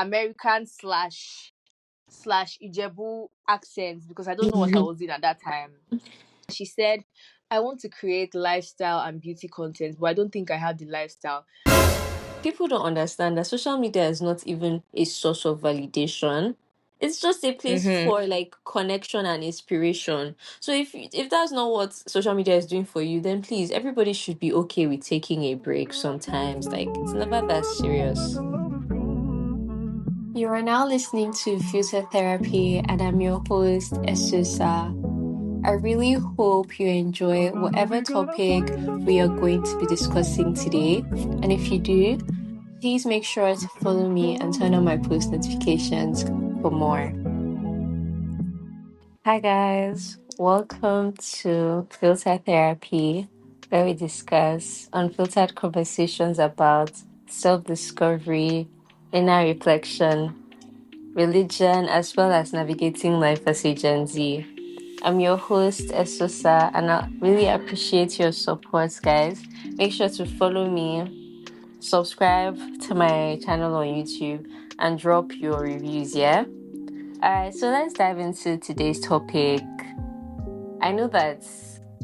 American slash Ijebu accent because I don't know what I was in at that time. She said, I want to create lifestyle and beauty content, but I don't think I have the lifestyle. People don't understand that social media is not even a source of validation. It's just a place for like connection and inspiration. So if that's not what social media is doing for you, then please everybody should be okay with taking a break sometimes. Like it's never that serious. You are now listening to Future Therapy, and I'm your host, Esusa. I really hope you enjoy whatever topic we are going to be discussing today. And if you do, please make sure to follow me and turn on my post notifications for more. Hi, guys. Welcome to Filter Therapy, where we discuss unfiltered conversations about self discovery, inner reflection, religion, as well as navigating life as a Gen Z. I'm your host, Esosa, and I really appreciate your support, guys. Make sure to follow me, subscribe to my channel on YouTube, and drop your reviews, yeah? Alright, so let's dive into today's topic. I know that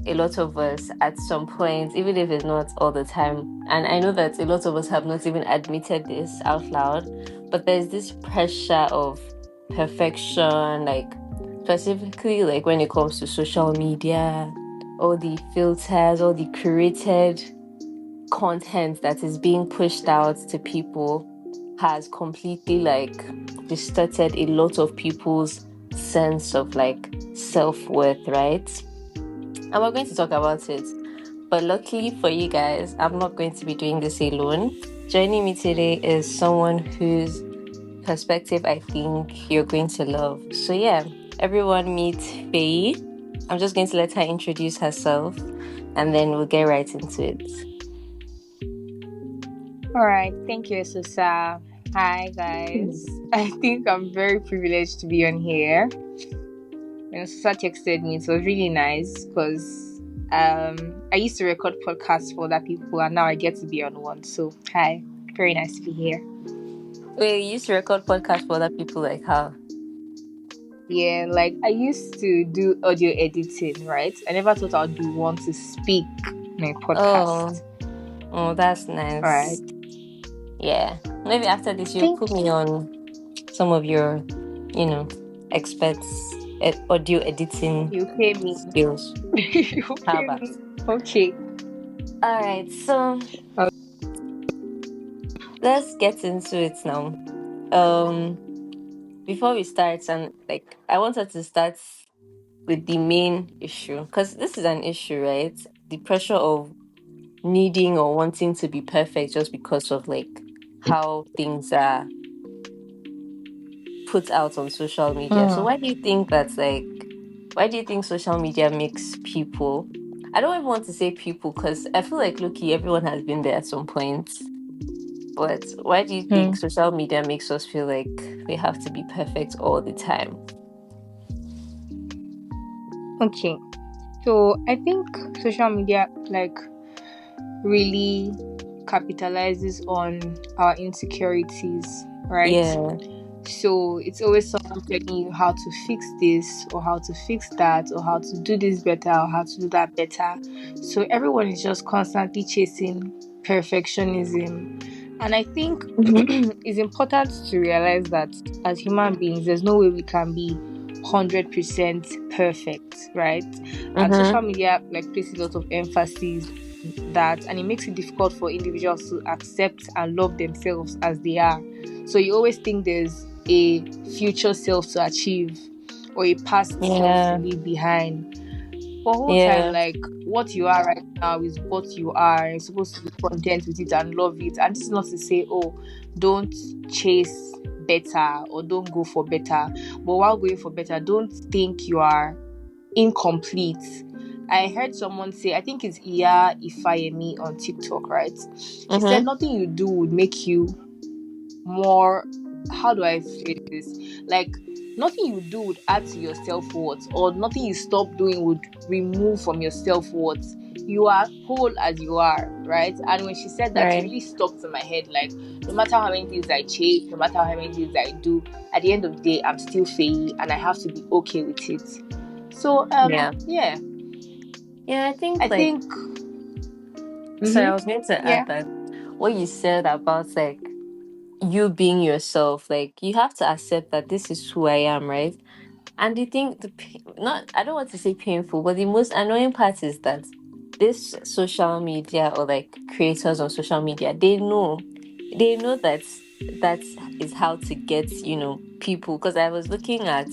a lot of us at some point, even if it's not all the time, and I know that a lot of us have not even admitted this out loud, but there's this pressure of perfection, like specifically like when it comes to social media, all the filters, all the curated content that is being pushed out to people has completely like distorted a lot of people's sense of like self-worth, right? And we're going to talk about it. But luckily for you guys, I'm not going to be doing this alone. Joining me today is someone whose perspective I think you're going to love. So yeah, everyone meet Faye. I'm just going to let her introduce herself and then we'll get right into it. All right, thank you, Esusa. Hi, guys. I think I'm very privileged to be on here. When Esusa texted me, it was really nice because I used to record podcasts for other people, and now I get to be on one. So, hi, very nice to be here. Wait, you used to record podcasts for other people, like how? Yeah, like I used to do audio editing, right? I never thought I'd be one to speak in a podcast. Oh, that's All nice. right. Yeah. Maybe after this, you'll Thank put me on some of your, experts at audio editing you. Pay me. skills. You How pay about? me. Okay. All right, so Uh, let's get into it now. Um, Before we start, and like, I wanted to start with the main issue because this is an issue, right? The pressure of needing or wanting to be perfect just because of like how things are put out on social media. So why do you think that's like why do you think social media makes people, I don't even want to say people because I feel like look, everyone has been there at some point. But why do you think social media makes us feel like we have to be perfect all the time? Okay. So I think social media like really capitalizes on our insecurities, right? Yeah. So it's always someone telling you how to fix this or how to fix that or how to do this better or how to do that better. So everyone is just constantly chasing perfectionism. And I think it's important to realize that as human beings, there's no way we can be 100% perfect, right? And social media like places a lot of emphasis that, and it makes it difficult for individuals to accept and love themselves as they are. So you always think there's a future self to achieve or a past self to Yeah. leave behind. For a whole time, Yeah. like what you are right now is what you are. You're supposed to be content with it and love it. And this is not to say, oh, don't chase better or don't go for better. But while going for better, don't think you are incomplete. I heard someone say, I think it's Iya Ifayemi on TikTok, right? She said nothing you do would make you more how do I say this? Like, nothing you do would add to your self worth, or nothing you stop doing would remove from your self worth. You are whole as you are, right? And when she said that, it Right. really stuck in my head. Like, no matter how many things I change, no matter how many things I do, at the end of the day, I'm still Faye, and I have to be okay with it. So, Yeah. yeah, Yeah, I I think like think, so I mm-hmm, was going to yeah, add that what you said about like you being yourself, like you have to accept that this is who I am, right? And the thing, not I don't want to say painful, but the most annoying part is that this social media or like creators on social media, they know that is how to get people. Because I was looking at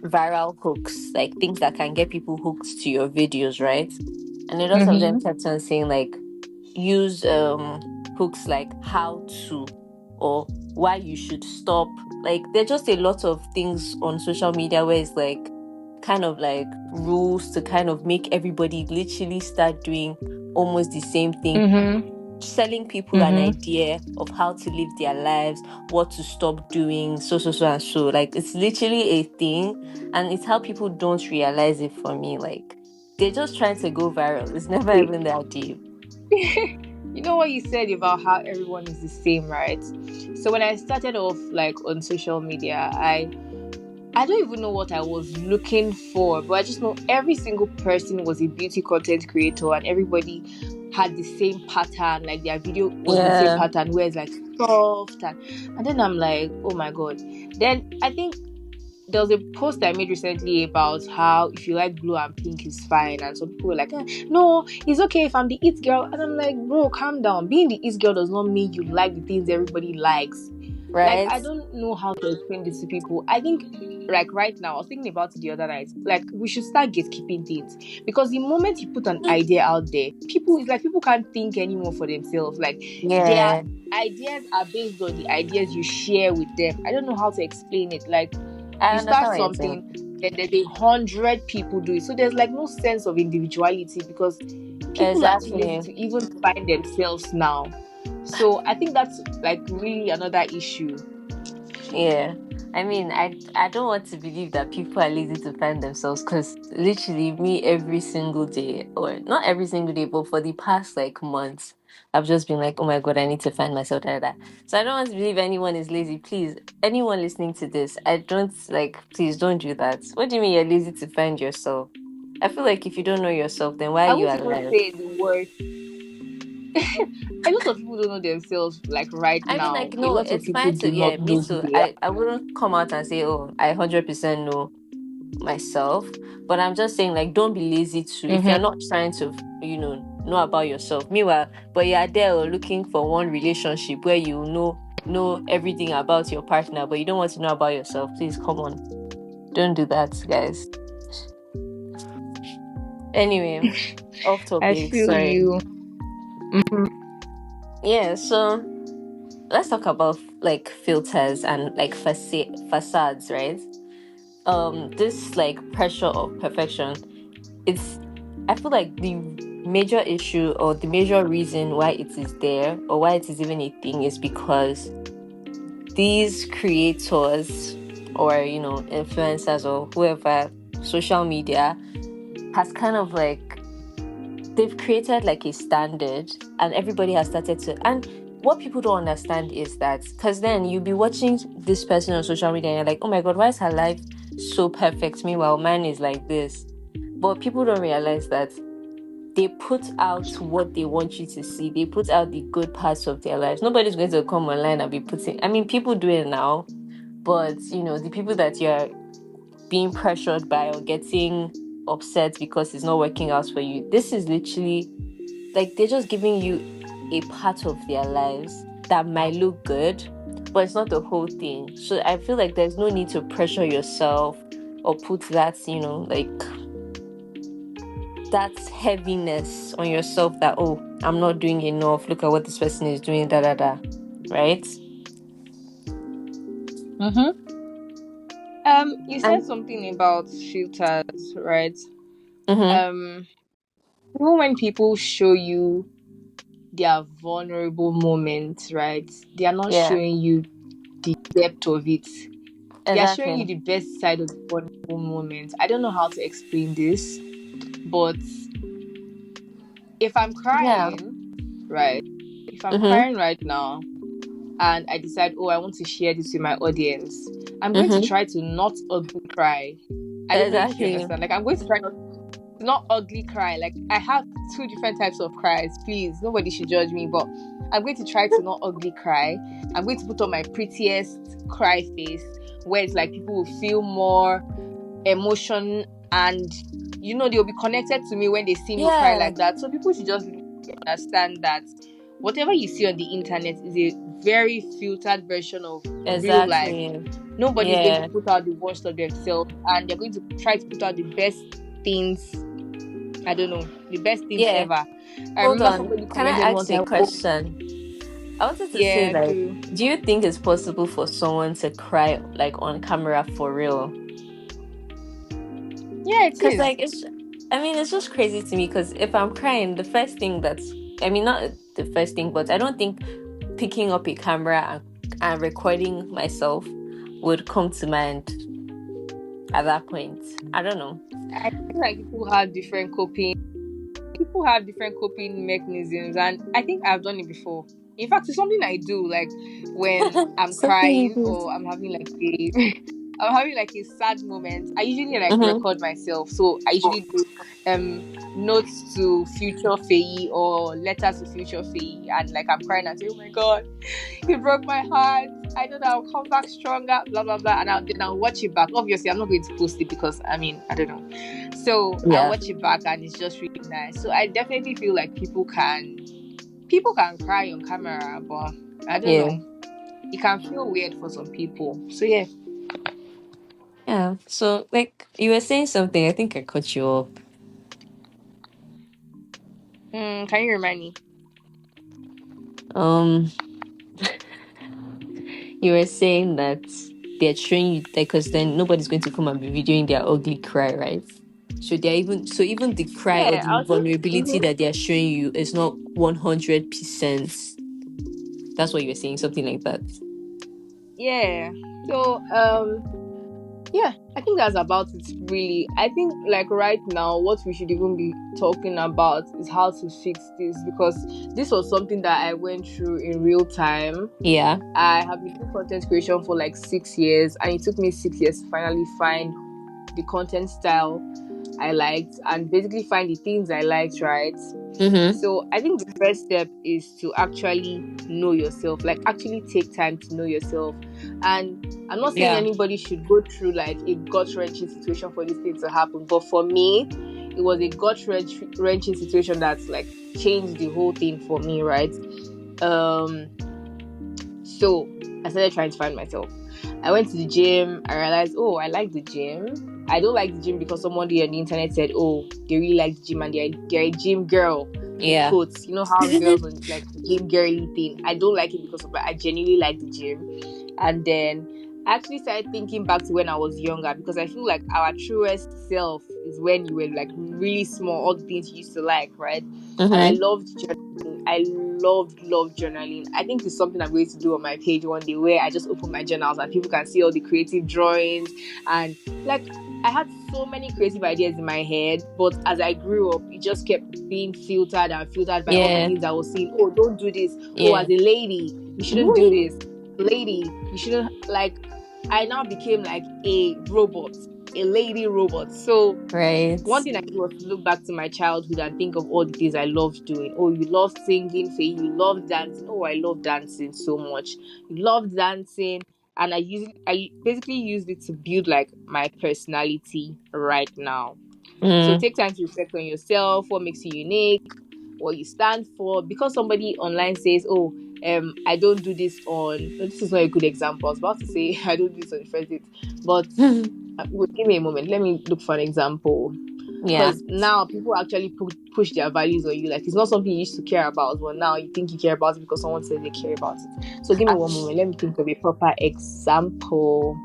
viral hooks, like things that can get people hooked to your videos, right? And a lot of them mm-hmm, kept on saying like use hooks like how to or why you should stop. Like there're just a lot of things on social media where it's like kind of like rules to kind of make everybody literally start doing almost the same thing, mm-hmm, selling people an mm-hmm. idea of how to live their lives, what to stop doing, so and so. Like it's literally a thing, and it's how people don't realize it. For me, like they're just trying to go viral. It's never even that deep. You know what you said about how everyone is the same, right? So when I started off like on social media, I don't even know what I was looking for, but I just know every single person was a beauty content creator, and everybody had the same pattern, like their video was in the same Yeah. pattern where it's like soft, and then I'm like, oh my god. Then I think there was a post I made recently about how if you like blue and pink is fine, and some people were like, no, it's okay if I'm the it girl, and I'm like, bro, calm down. Being the it girl does not mean you like the things everybody likes. Like, Right? I don't know how to explain this to people. I think, like right now, I was thinking about it the other night. Like, we should start gatekeeping things, because the moment you put an idea out there, people it's like people can't think anymore for themselves. Like, their Yeah, ideas are based on the ideas you share with them. I don't know how to explain it. Like, I you start understand what you're saying. something, then there's 100 people do it. So there's like no sense of individuality, because people are too lazy Exactly. to even find themselves now. So I think that's like really another issue. Yeah. I mean, I don't want to believe that people are lazy to find themselves because literally me every single day, or not every single day, but for the past like months, I've just been like, oh my god, I need to find myself. Da, da, da. So I don't want to believe anyone is lazy. Please, anyone listening to this, I don't like. Please don't do that. What do you mean you're lazy to find yourself? I feel like if you don't know yourself, then why are I you won't even alive? say the word. A lot of people don't know themselves like right I mean, now. like, A no, lot of it's people fine do to, yeah, not me know who too. they I are. wouldn't come out and say, oh, I 100% know myself, but I'm just saying, like, don't be lazy to, if you're Mm-hmm. not trying to, know about yourself. Meanwhile, but you're there looking for one relationship where you know everything about your partner, but you don't want to know about yourself. Please, come on. Don't do that, guys. Anyway, off I topic, feel sorry. you. Mm-hmm. Yeah, so let's talk about like filters and like facades, right? This like pressure of perfection, it's I feel like the major issue or the major reason why it is there or why it is even a thing is because these creators or influencers or whoever, social media has kind of like they've created like a standard, and everybody has started to. And what people don't understand is that because then you'll be watching this person on social media and you're like, oh my god, why is her life so perfect, meanwhile mine is like this. But people don't realize that they put out what they want you to see. They put out the good parts of their lives. Nobody's going to come online and be putting, I mean, people do it now, but the people that you're being pressured by or getting upset because it's not working out for you, this is literally like they're just giving you a part of their lives that might look good, but it's not the whole thing. So I feel like there's no need to pressure yourself or put that, like that heaviness on yourself that, oh, I'm not doing enough. Look at what this person is doing, da da da. Right? Mm-hmm. You said And something about filters, right? mm-hmm, Um, even when people show you their vulnerable moments, right? They are not Yeah, showing you the depth of it. They are showing you exactly. the best side of the vulnerable moments. I don't know how to explain this, but if I'm Yeah. crying, right? If I'm Mm-hmm. crying right now and I decide, oh, I want to share this with my audience, I'm going to Mm-hmm. try to not ugly cry. I don't know if you Exactly. understand. Like, I'm going to try not ugly cry. Like, I have two different types of cries. Please, nobody should judge me, but I'm going to try to not ugly cry. I'm going to put on my prettiest cry face, where it's like people will feel more emotion, and they'll be connected to me when they see me cry Yeah, like that. So people should just understand that whatever you see on the internet is a very filtered version of real life. exactly. Nobody's going to Yeah. put out the worst of themselves, and they're going to try to put out the best things. I don't know, the best things Yeah. ever. I Hold remember on. somebody Can I commented one ask you a time, oh, question? I wanted to say, yeah, like, do. do you think it's possible for someone to cry like on camera for real? Yeah, it Because, is. like, I mean, it's just crazy to me. Because if I'm crying, the first thing I mean, not the first thing, but I don't think picking up a camera and recording myself would come to mind at that point. I don't know. I feel like people have different coping mechanisms, and I think I've done it before. In fact, it's something I do, like when I'm Something you crying do. or I'm having like a I'm having like a sad moment. I usually like Mm-hmm. record myself. So I usually do notes to future Faye or letters to future Faye, and like I'm crying and say, oh my god, he broke my heart. I know that I'll come back stronger, blah blah blah, and then I'll watch it back. Obviously, I'm not going to post it because I mean I don't know. So I Yeah. watch it back and it's just really nice. So I definitely feel like people can cry on camera, but I don't Yeah. know. It can feel weird for some people. So yeah. Yeah. So, like, you were saying something. I think I cut you off. Can you remind me? Um, you were saying that they're showing you, because then nobody's going to come and be videoing their ugly cry, right? So even the cry or Yeah, the I'll say. vulnerability that they're showing you is not 100%. That's what you were saying, something like that. Yeah. So yeah, I think that's about it really. I think like right now what we should even be talking about is how to fix this, because this was something that I went through in real time. Yeah. I have been doing content creation for like 6 years, and it took me 6 years to finally find the content style I liked and basically find the things I liked, right? Mm-hmm. So I think the first step is to actually know yourself, like actually take time to know yourself. And I'm not saying Yeah. anybody should go through like a gut wrenching situation for this thing to happen, but for me, it was a gut wrenching situation that's like changed the whole thing for me, right? Um, so I started trying to find myself. I went to the gym. I realized, oh, I like the gym. I don't like the gym because somebody on the internet said, oh, they really like the gym and they're a gym girl in Yeah. quotes. You know how girls on like gym girly thing. I don't like it because of that. I genuinely like the gym. And then I actually started thinking back to when I was younger, because I feel like our truest self is when you were like really small, all the things you used to like, right? And I Mm-hmm. loved journaling. I loved journaling. I think it's something I'm going to do on my page one day, where I just open my journals and people can see all the creative drawings. And like I had so many creative ideas in my head, but as I grew up, it just kept being filtered by all the Yeah. things I was seeing. Oh, don't do this. Oh, Yeah. as a lady, you shouldn't do this. Lady, you shouldn't like. I now became like a robot, a lady robot. So Right. one thing I did was to look back to my childhood and think of all the things I loved doing. Oh, you loved singing, Faye. You loved dancing. Oh, I love dancing so much. You loved dancing, and I basically used it to build like my personality right now. So Mm. take time to reflect on yourself, what makes you unique, what you stand for. Because somebody online says, "Oh, I don't do this on." No, this is not a good example. I was about to say I don't do this on the first date, but wait, give me a moment. Let me look for an example. Yeah. Because now people actually push their values on you. Like it's not something you used to care about, but now you think you care about it because someone says they care about it. So give me one moment. Let me think of a proper example.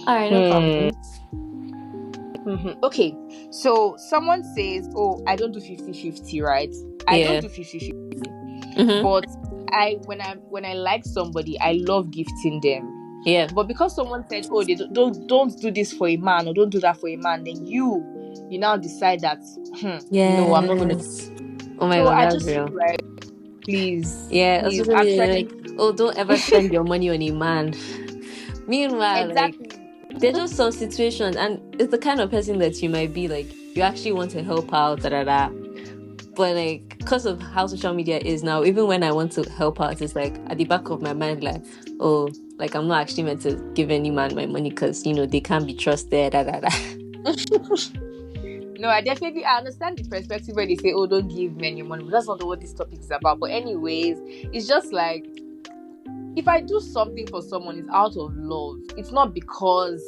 All right, no Hmm. problem. Okay, so someone says, oh, I don't do 50-50, right? I don't Yeah. do 50-50. But when I like somebody, I love gifting them. Yeah. But because someone said, "Oh, they don't do this for a man, or don't do that for a man," then you now decide that, no, I'm not gonna. Yes. Oh my So God, I that's just feel real. like, please, Yeah, please, especially actually, like, oh, don't ever spend your money on a man. Meanwhile, like, exactly. there's just some situations, and it's the kind of person that you might be like, you actually want to help out, da da da. But like, because of how social media is now, even when I want to help out, it's like at the back of my mind, like, oh, like I'm not actually meant to give any man my money because they can't be trusted, da da da. No, I understand the perspective where they say, "Oh, don't give men your money," but that's not what this topic is about. But anyways, it's just like, if I do something for someone, it's out of love. It's not because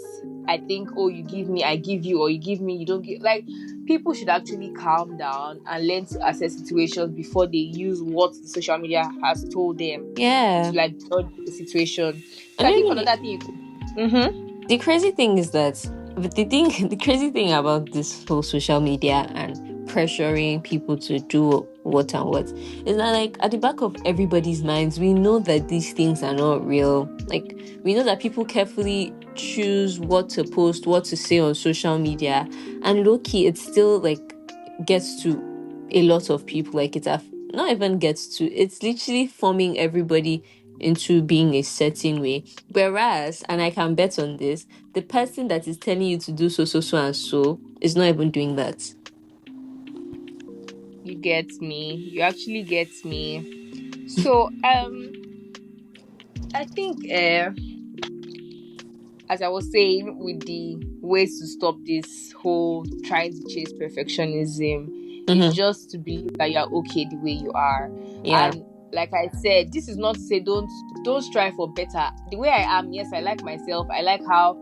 I think, oh, you give me, I give you, or you give me, you don't give. Like, people should actually calm down and learn to assess situations before they use what the social media has told them Yeah. to like judge the situation. So And I think then another thing. the crazy thing is that the crazy thing about this whole social media and pressuring people to do what and what is that, like, at the back of everybody's minds, we know that these things are not real. Like, we know that people carefully choose what to post, what to say on social media, and low-key it still like gets to a lot of people. Like, not even gets to, it's literally forming everybody into being a certain way. Whereas, and I can bet on this, the person that is telling you to do so, so, so, and so is not even doing that. You get me. You actually get me. So I think as I was saying, with the ways to stop this whole trying to chase perfectionism, is just to believe that you're okay the way you are. Yeah. And like I said, this is not to say don't strive for better. The way I am, yes, I like myself. I like how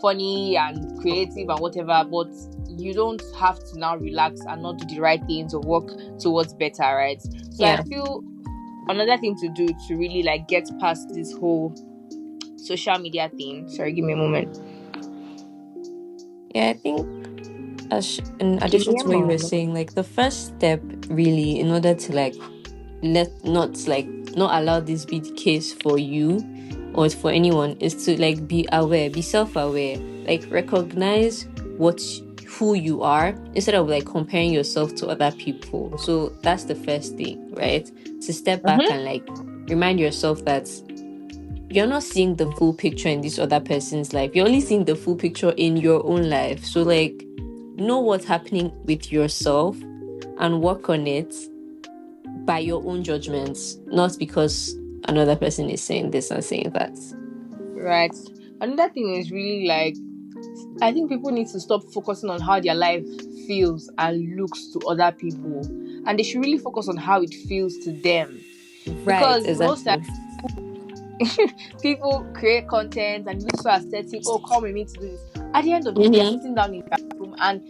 funny and creative and whatever, but you don't have to now relax and not do the right things or work towards better, right? So Yeah. I feel another thing to do to really like get past this whole social media thing. Sorry, give me a moment. Yeah, I think in addition to what you were saying, like the first step really in order to like not allow this be the case for you or for anyone is to like be aware, be self-aware, like recognize who you are instead of like comparing yourself to other people. So that's the first thing, right? To step back and like remind yourself that you're not seeing the full picture in this other person's life. You're only seeing the full picture in your own life. So like know what's happening with yourself and work on it by your own judgments, not because another person is saying this and saying that. Right. Another thing is really like, I think people need to stop focusing on how their life feels and looks to other people, and they should really focus on how it feels to them. Right, because exactly. most times people create content and look so aesthetic. Oh, come with me to do this. At the end of the day, they're sitting down in their room, and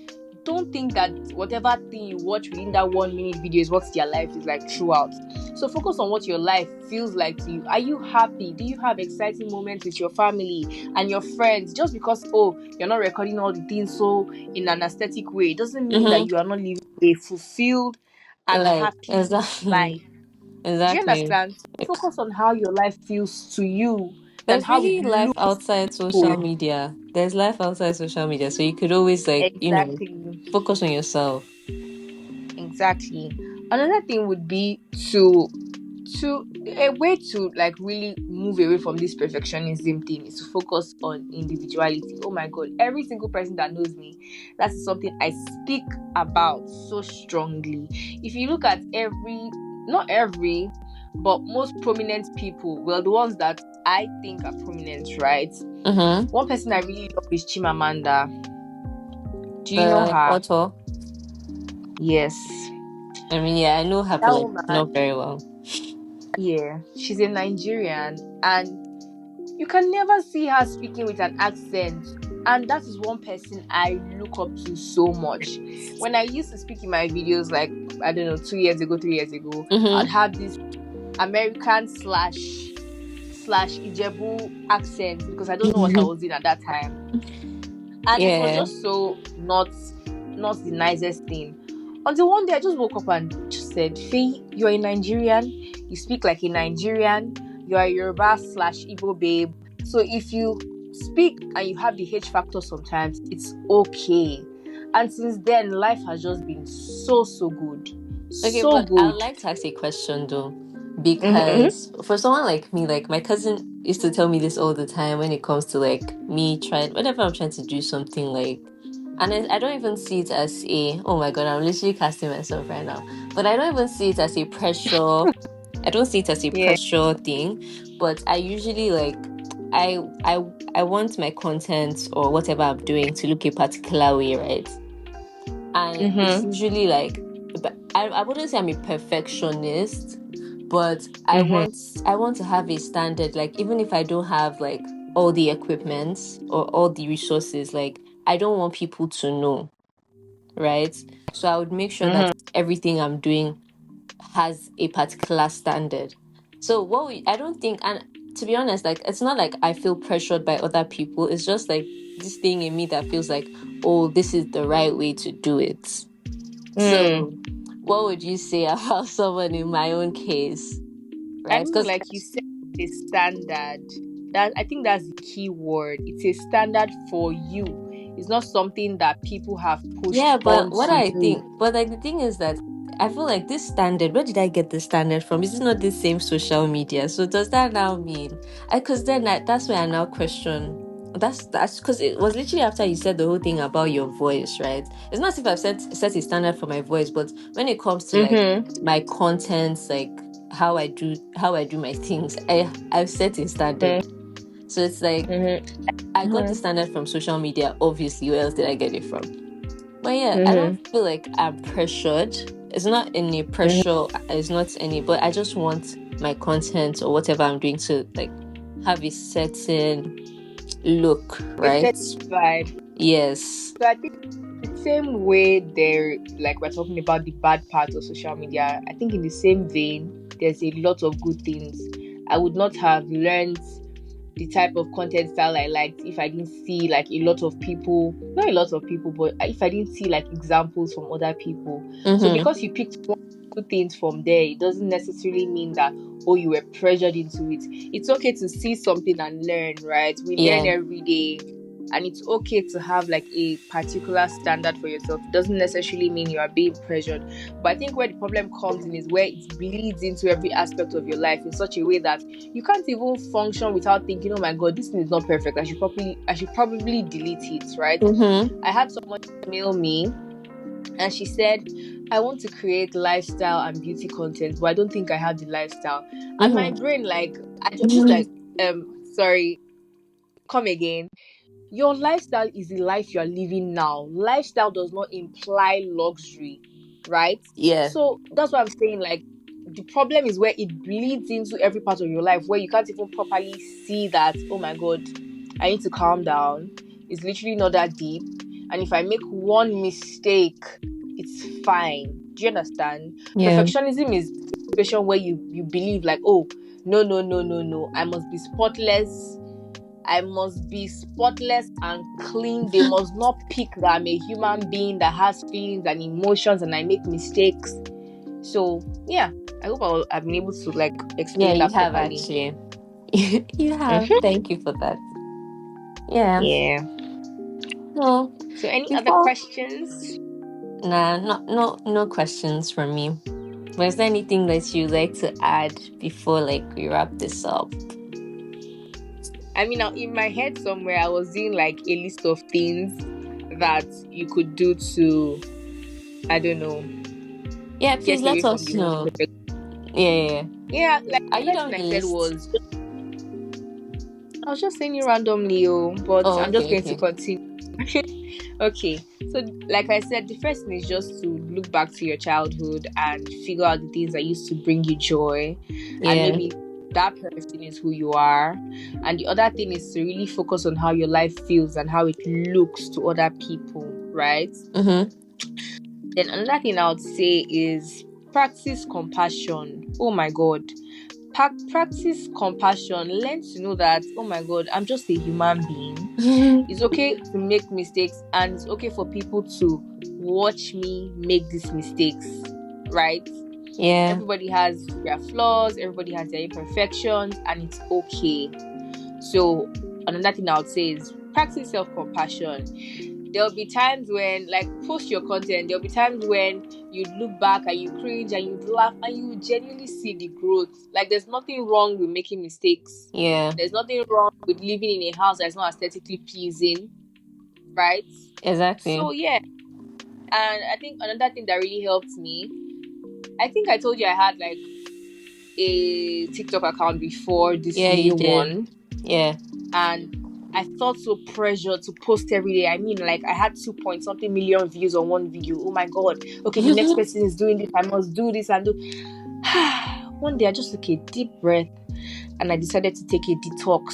don't think that whatever thing you watch within that 1 minute video is what their life is like throughout. So focus on what your life feels like to you. Are you happy? Do you have exciting moments with your family and your friends? Just because you're not recording all the things so in an aesthetic way, it doesn't mean that you are not living a fulfilled and happy life. Do you understand? Focus on how your life feels to you than There's how it really life looks. outside social media. There's life outside social media. So you could always like, Exactly. focus on yourself. Exactly. Another thing would be to a way to like really move away from this perfectionism thing is to focus on individuality. Oh my god, every single person that knows me, that is something I speak about so strongly. If you look at not every, but most prominent people, well, the ones that I think are prominent, right? One person I really love is Chimamanda. Do you know her? Author? Yes. I mean, yeah, I know her, but like, not very well. Yeah, she's a Nigerian, and you can never see her speaking with an accent. And that is one person I look up to so much. When I used to speak in my videos, like, I don't know, 3 years ago, I'd have this American slash Ijebu accent because I don't know what I was in at that time. And it was just so not the nicest thing. Until one day I just woke up and just said, Faye, you're a Nigerian, you speak like a Nigerian, you are a Yoruba slash Igbo babe. So if you speak and you have the H factor sometimes, it's okay. And since then, life has just been so good. Okay, So but I would good. like to ask a question though, Mm-hmm. because for someone like me, like my cousin used to tell me this all the time when it comes to like me trying whenever I'm trying to do something like, and I don't even see it as a, oh my God, I'm literally casting myself right now, but I don't even see it as a pressure. I don't see it as a Yeah. pressure thing, but I usually like I I I want my content or whatever I'm doing to look a particular way, right? And it's Mm-hmm. usually like, but I wouldn't say I'm a perfectionist, but Mm-hmm. I want to have a standard, like even if I don't have like all the equipment or all the resources, like I don't want people to know, right? So I would make sure that Mm-hmm. everything I'm doing has a particular standard. So I don't think, and to be honest, like it's not like I feel pressured by other people. It's just like this thing in me that feels like, oh, this is the right way to do it. Mm. So, what would you say about someone in my own case, I right? mean, Because like you said, a standard. That I think that's the key word. It's a standard for you. It's not something that people have pushed yeah, but what onto I you. think, but like the thing is that I feel like this standard. Where did I get the standard from? Is it not the same social media? So does that now mean? Because then that's where I now question. That's because it was literally after you said the whole thing about your voice, right? It's not as if I've set a standard for my voice, but when it comes to like Mm-hmm. my contents, like how I do my things, I've set a standard. So it's like Mm-hmm. I got the Mm-hmm. standard from social media, obviously. Where else did I get it from? But yeah, I don't Mm-hmm. feel like I'm pressured. It's not any Mm-hmm. pressure, it's not any, but I just want my content or whatever I'm doing to like have a certain look, A right? certain vibe. Yes. So I think the same way there, like we're talking about the bad part of social media, I think in the same vein, there's a lot of good things. I would not have learned the type of content style I liked if I didn't see like a lot of people, not a lot of people, but if I didn't see like examples from other people. So Mm-hmm. because you picked one good things from there, it doesn't necessarily mean that, oh, you were pressured into it. It's okay to see something and learn, right? We learn Yeah. every day. And it's okay to have like a particular standard for yourself. It doesn't necessarily mean you are being pressured. But I think where the problem comes in is where it bleeds into every aspect of your life in such a way that you can't even function without thinking, oh my God, this thing is not perfect. I should probably delete it, right? Mm-hmm. I had someone email me and she said, I want to create lifestyle and beauty content, but I don't think I have the lifestyle. And my Mm-hmm. brain, like, I'm just like, sorry, come again. Your lifestyle is the life you are living now. Lifestyle does not imply luxury, right? Yeah. So that's what I'm saying. Like, the problem is where it bleeds into every part of your life, where you can't even properly see that, oh my God, I need to calm down. It's literally not that deep. And if I make one mistake, it's fine. Do you understand? Yeah. Perfectionism is a situation where you believe, like, oh, no, no, no, no, no. I must be spotless. I must be spotless and clean. They must not pick that I'm a human being that has feelings and emotions and I make mistakes. So, yeah, I hope I've been able to like Yeah, explain you that have properly. actually. You have. Mhm. Thank you for that. Yeah. Yeah. Well, So, any other before questions? nah, no questions from me. Was there anything that you'd like to add before like we wrap this up? I mean, now in my head somewhere, I was doing like a list of things that you could do to, I don't know, Yeah, please get away let from us the whole know. perfect. Yeah, yeah, yeah. Yeah, like Are the you first done thing with I the said list? was, I was just saying it randomly, oh, but Oh, I'm just okay, going to okay. continue. Okay, so like I said, the first thing is just to look back to your childhood and figure out the things that used to bring you joy, and Yeah. maybe that person is who you are. And the other thing is to really focus on how your life feels and how it looks to other people, right? Mm-hmm. Then another thing I would say is practice compassion. Oh my God. Practice compassion. Learn to know that, oh my God, I'm just a human being. It's okay to make mistakes and it's okay for people to watch me make these mistakes, right? Yeah. Everybody has their flaws, everybody has their imperfections, and it's okay. So another thing I would say is practice self-compassion. There'll be times when, like, post your content, there'll be times when you look back and you cringe and you laugh and you genuinely see the growth. Like, there's nothing wrong with making mistakes. Yeah. There's nothing wrong with living in a house that's not aesthetically pleasing, right? Exactly. So yeah. And I think another thing that really helped me, I think I told you I had like a TikTok account before this Yeah, you new did. one, Yeah. and I felt so pressured to post every day. I mean, like, I had 2 point something million views on one video. Oh my god! Okay, the next person is doing this. I must do this and do. One day, I just took a deep breath, and I decided to take a detox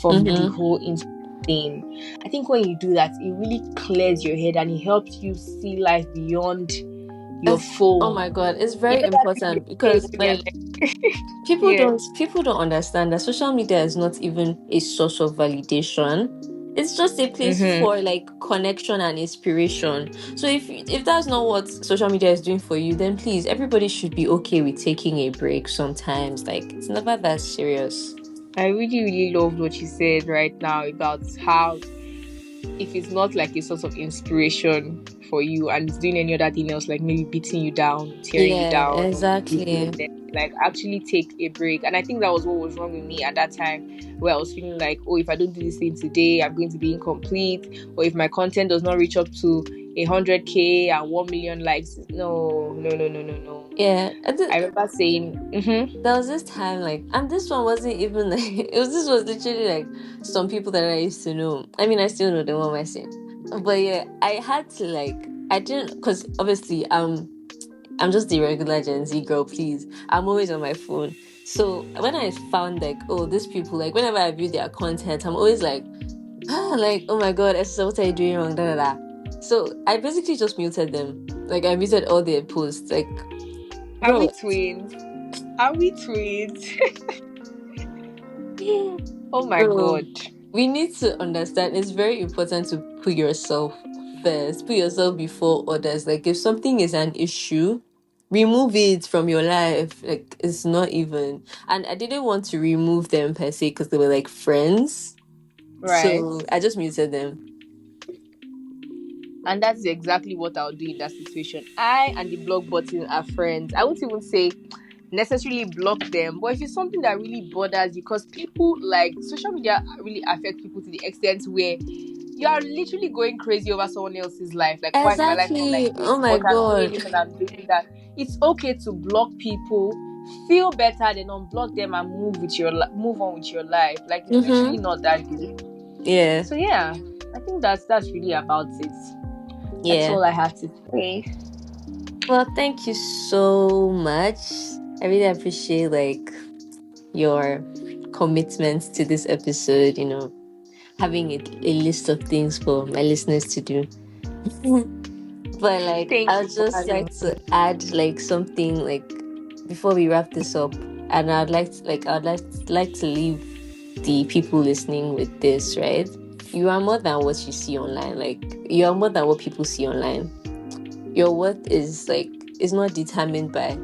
from the Mm-hmm. whole thing. I think when you do that, it really clears your head and it helps you see life beyond your Oh phone. my God, it's You very know that thing important they say because when they're like like, people yeah. don't understand that social media is not even a source of validation. It's just a place Mm-hmm. for like connection and inspiration. So if that's not what social media is doing for you, then please, everybody should be okay with taking a break sometimes. Like it's never that serious. I really, really loved what you said right now about how if it's not like a source of inspiration for you and it's doing any other thing else, like maybe beating you down, tearing you Yeah, down, or exactly. useless, like actually take a break. And I think that was what was wrong with me at that time, where I was feeling like, oh, if I don't do this thing today, I'm going to be incomplete. Or if my content does not reach up to 100K and 1 million likes, no, no, no, no, no, no. Yeah, I remember saying, there was this time like, and this one wasn't even like this was literally like some people that I used to know. I mean, I still know them, what am I saying? But yeah, I had to like, I didn't, because obviously I'm just the regular Gen Z girl, please. I'm always on my phone. So when I found like, oh, these people, like whenever I view their content, I'm always like, like, oh my God, Esther, what are you doing wrong? Da, da, da. So I basically just muted them. Like I muted all their posts. Like, are we bro, twins? Are we twins? Oh my bro, god. we need to understand it's very important to put yourself first, put yourself before others. Like if something is an issue, remove it from your life. Like it's not even. And I didn't want to remove them per se because they were like friends. Right. So I just muted them. And that's exactly what I'll do in that situation. I and the block button are friends. I won't even say necessarily block them, but if it's something that really bothers you, because people, like, social media really affect people to the extent where you are literally going crazy over someone else's life. Like, why is my life not Exactly. like this? Oh my Or if I'm doing God. this and I'm doing that. It's okay to block people, feel better, then unblock them and move on with your life. Like, it's literally Mm-hmm. not that deep. Yeah. So yeah, I think that's really about it. That's Yeah. all I have to say. Well, thank you so much. I really appreciate like your commitment to this episode, having a list of things for my listeners to do. But like Thank I'd you for just having like me. to add like something like before we wrap this up, and I'd like to leave the people listening with this, right? You are more than what you see online. Like you are more than what people see online. Your worth is not determined by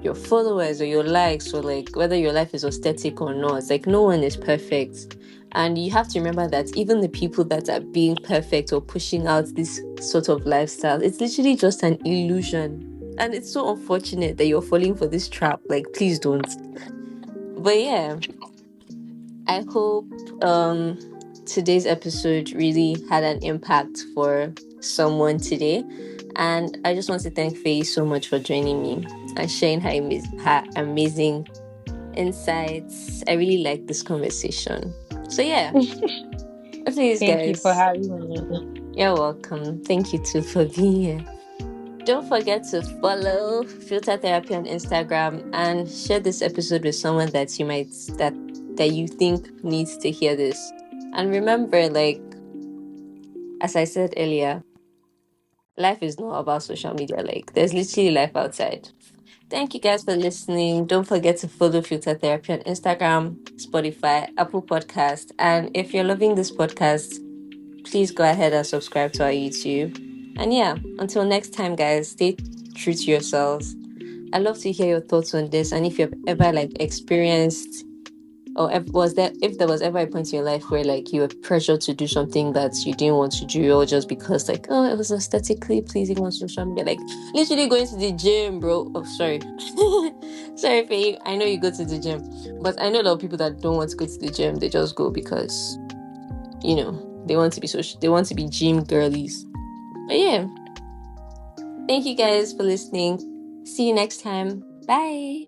your followers or your likes or like whether your life is aesthetic or not. Like no one is perfect. And you have to remember that even the people that are being perfect or pushing out this sort of lifestyle, it's literally just an illusion. And it's so unfortunate that you're falling for this trap. Like, please don't. But yeah, I hope um today's episode really had an impact for someone today. And I just want to thank Faye so much for joining me and sharing her amazing insights. I really like this conversation. So yeah, please Thank you for guys, having me. you're welcome. Thank you too for being here. Don't forget to follow Filter Therapy on Instagram and share this episode with someone that you think needs to hear this. And remember, like as I said earlier, life is not about social media. Like there's literally life outside. Thank you guys for listening. Don't forget to follow Filter Therapy on Instagram, Spotify, Apple Podcast. And if you're loving this podcast, please go ahead and subscribe to our YouTube. And yeah, until next time, guys, stay true to yourselves. I'd love to hear your thoughts on this, and if you've ever like experienced, or was there, if there was ever a point in your life where like you were pressured to do something that you didn't want to do, or just because like, oh, it was aesthetically pleasing on social media, like literally going to the gym, bro. Oh, sorry, sorry, Faye. I know you go to the gym, but I know a lot of people that don't want to go to the gym. They just go because they want to be social. They want to be gym girlies. But yeah, thank you guys for listening. See you next time. Bye.